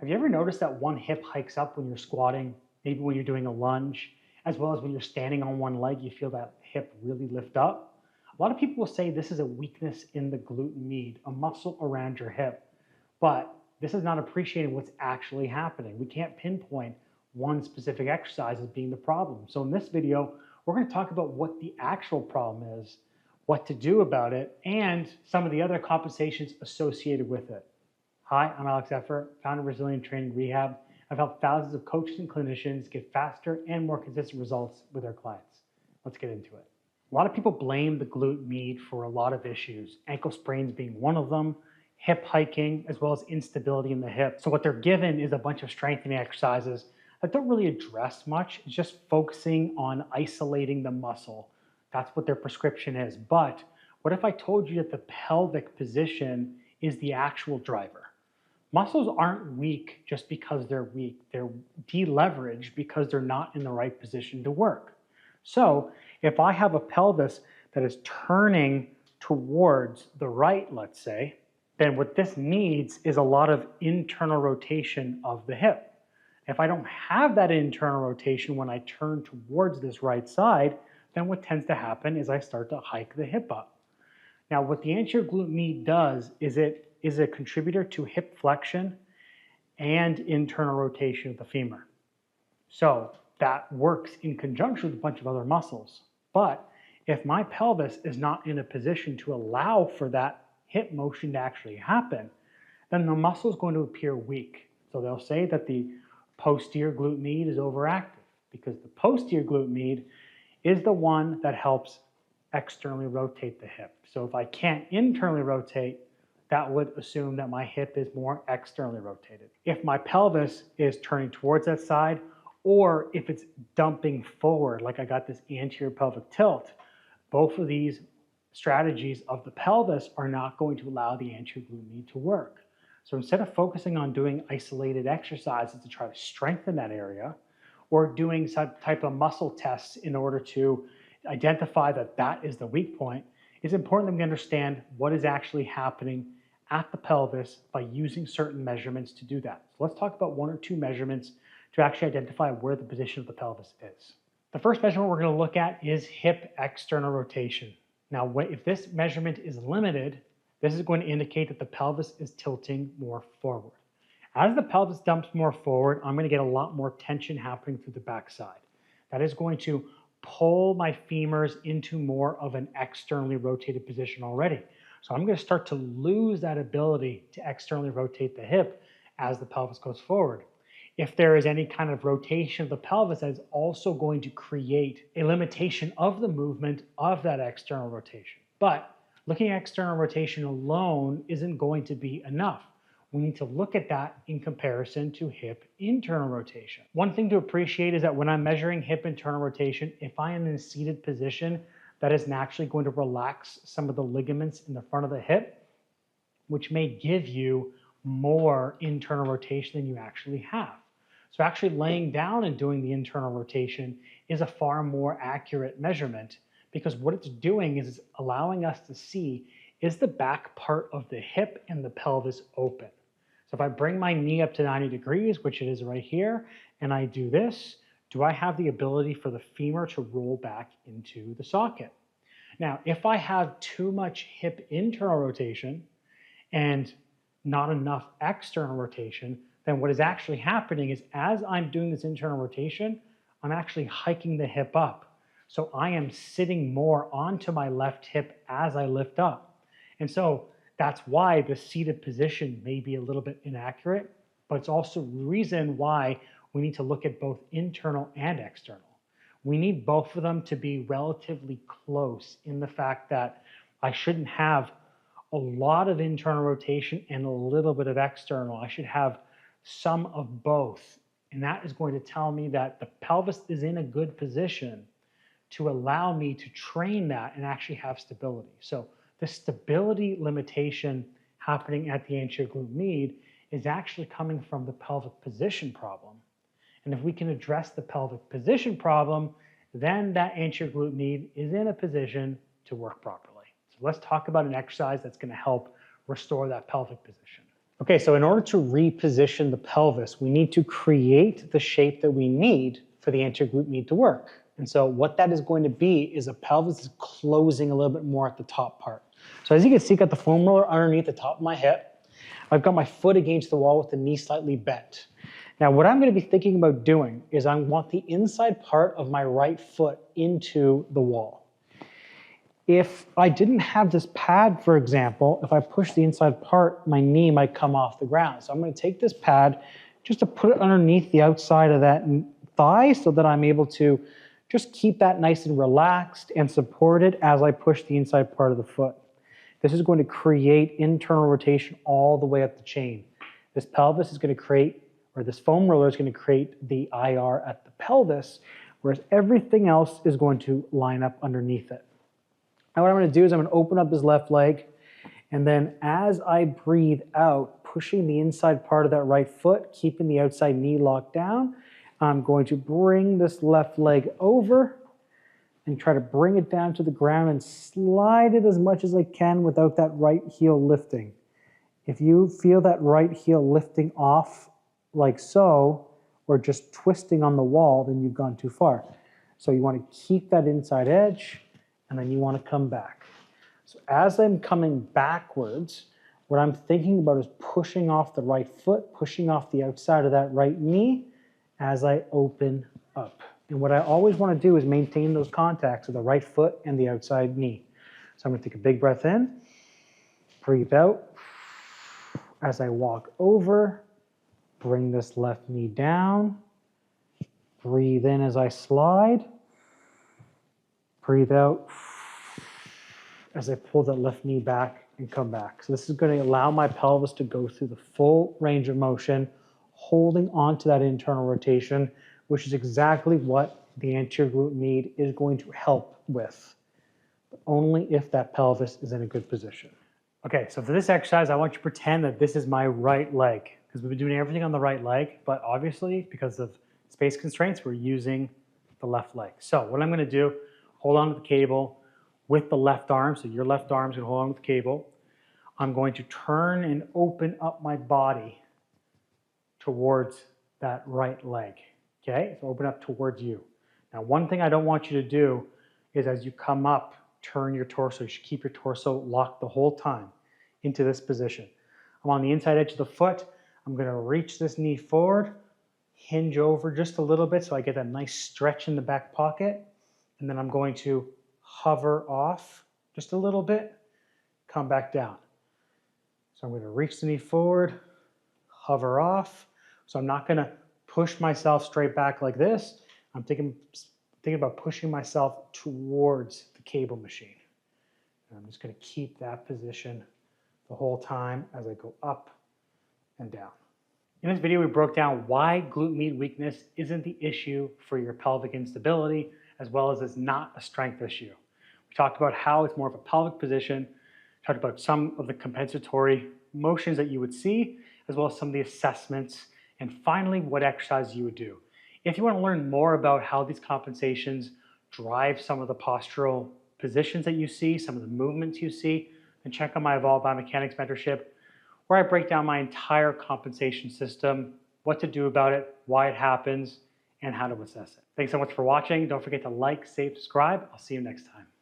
Have you ever noticed that one hip hikes up when you're squatting, maybe when you're doing a lunge, as well as when you're standing on one leg, you feel that hip really lift up? A lot of people will say this is a weakness in the glute med, a muscle around your hip, but this is not appreciating what's actually happening. We can't pinpoint one specific exercise as being the problem. So in this video, we're going to talk about what the actual problem is, what to do about it, and some of the other compensations associated with it. Hi, I'm Alex Effer, founder of Resilient Training Rehab. I've helped thousands of coaches and clinicians get faster and more consistent results with their clients. Let's get into it. A lot of people blame the glute med for a lot of issues, ankle sprains being one of them, hip hiking, as well as instability in the hip. So what they're given is a bunch of strengthening exercises that don't really address much. It's just focusing on isolating the muscle. That's what their prescription is. But what if I told you that the pelvic position is the actual driver? Muscles aren't weak just because they're weak. They're deleveraged because they're not in the right position to work. So if I have a pelvis that is turning towards the right, let's say, then what this needs is a lot of internal rotation of the hip. If I don't have that internal rotation when I turn towards this right side, then what tends to happen is I start to hike the hip up. Now, what the anterior glute med does is it is a contributor to hip flexion and internal rotation of the femur. So that works in conjunction with a bunch of other muscles. But if my pelvis is not in a position to allow for that hip motion to actually happen, then the muscle is going to appear weak. So they'll say that the posterior glute med is overactive because the posterior glute med is the one that helps externally rotate the hip. So if I can't internally rotate, that would assume that my hip is more externally rotated. If my pelvis is turning towards that side, or if it's dumping forward, like I got this anterior pelvic tilt, both of these strategies of the pelvis are not going to allow the anterior glute med to work. So instead of focusing on doing isolated exercises to try to strengthen that area, or doing some type of muscle tests in order to identify that that is the weak point, it's important that we understand what is actually happening at the pelvis by using certain measurements to do that. So let's talk about one or two measurements to actually identify where the position of the pelvis is. The first measurement we're going to look at is hip external rotation. Now, if this measurement is limited, this is going to indicate that the pelvis is tilting more forward. As the pelvis dumps more forward, I'm going to get a lot more tension happening through the backside. That is going to pull my femurs into more of an externally rotated position already. So I'm going to start to lose that ability to externally rotate the hip as the pelvis goes forward. If there is any kind of rotation of the pelvis, that is also going to create a limitation of the movement of that external rotation. But looking at external rotation alone isn't going to be enough. We need to look at that in comparison to hip internal rotation. One thing to appreciate is that when I'm measuring hip internal rotation, if I am in a seated position, that is naturally going to relax some of the ligaments in the front of the hip, which may give you more internal rotation than you actually have. So actually laying down and doing the internal rotation is a far more accurate measurement because what it's doing is it's allowing us to see, is the back part of the hip and the pelvis open? So if I bring my knee up to 90 degrees, which it is right here, and I do this, do I have the ability for the femur to roll back into the socket? Now, if I have too much hip internal rotation and not enough external rotation, then what is actually happening is as I'm doing this internal rotation, I'm actually hiking the hip up. So I am sitting more onto my left hip as I lift up. And so that's why the seated position may be a little bit inaccurate, but it's also the reason why we need to look at both internal and external. We need both of them to be relatively close in the fact that I shouldn't have a lot of internal rotation and a little bit of external. I should have some of both. And that is going to tell me that the pelvis is in a good position to allow me to train that and actually have stability. So the stability limitation happening at the anterior glute med is actually coming from the pelvic position problem. And if we can address the pelvic position problem, then that anterior glute med is in a position to work properly. So let's talk about an exercise that's going to help restore that pelvic position. Okay, so in order to reposition the pelvis, we need to create the shape that we need for the anterior glute med to work. And so what that is going to be is a pelvis is closing a little bit more at the top part. So as you can see, I've got the foam roller underneath the top of my hip. I've got my foot against the wall with the knee slightly bent. Now what I'm going to be thinking about doing is I want the inside part of my right foot into the wall. If I didn't have this pad, for example, if I push the inside part, my knee might come off the ground. So I'm going to take this pad just to put it underneath the outside of that thigh so that I'm able to just keep that nice and relaxed and supported as I push the inside part of the foot. This is going to create internal rotation all the way up the chain. This pelvis is going to create, or this foam roller is going to create the IR at the pelvis, whereas everything else is going to line up underneath it. Now what I'm going to do is I'm going to open up his left leg, and then as I breathe out, pushing the inside part of that right foot, keeping the outside knee locked down, I'm going to bring this left leg over and try to bring it down to the ground and slide it as much as I can without that right heel lifting. If you feel that right heel lifting off like so, or just twisting on the wall, then you've gone too far. So you want to keep that inside edge, and then you want to come back. So as I'm coming backwards, what I'm thinking about is pushing off the right foot, pushing off the outside of that right knee as I open up. And what I always want to do is maintain those contacts of the right foot and the outside knee. So I'm going to take a big breath in, breathe out. As I walk over, bring this left knee down, breathe in as I slide, breathe out as I pull that left knee back and come back. So this is going to allow my pelvis to go through the full range of motion, holding on to that internal rotation, which is exactly what the anterior glute med is going to help with, but only if that pelvis is in a good position. Okay, so for this exercise, I want you to pretend that this is my right leg, because we've been doing everything on the right leg, but obviously because of space constraints, we're using the left leg. So what I'm going to do, hold on to the cable with the left arm, so your left arm is going to hold on to the cable. I'm going to turn and open up my body towards that right leg. Okay, so open up towards you. Now, one thing I don't want you to do is as you come up, turn your torso. You should keep your torso locked the whole time into this position. I'm on the inside edge of the foot. I'm going to reach this knee forward, hinge over just a little bit so I get that nice stretch in the back pocket. And then I'm going to hover off just a little bit, come back down. So I'm going to reach the knee forward, hover off. So I'm not going to push myself straight back like this. I'm thinking about pushing myself towards the cable machine. And I'm just going to keep that position the whole time as I go up and down. In this video, we broke down why glute med weakness isn't the issue for your pelvic instability, as well as it's not a strength issue. We talked about how it's more of a pelvic position, talked about some of the compensatory motions that you would see, as well as some of the assessments, and finally, what exercise you would do. If you want to learn more about how these compensations drive some of the postural positions that you see, some of the movements you see, then check out my Evolve Biomechanics mentorship, where I break down my entire compensation system, what to do about it, why it happens, and how to assess it. Thanks so much for watching. Don't forget to like, save, subscribe. I'll see you next time.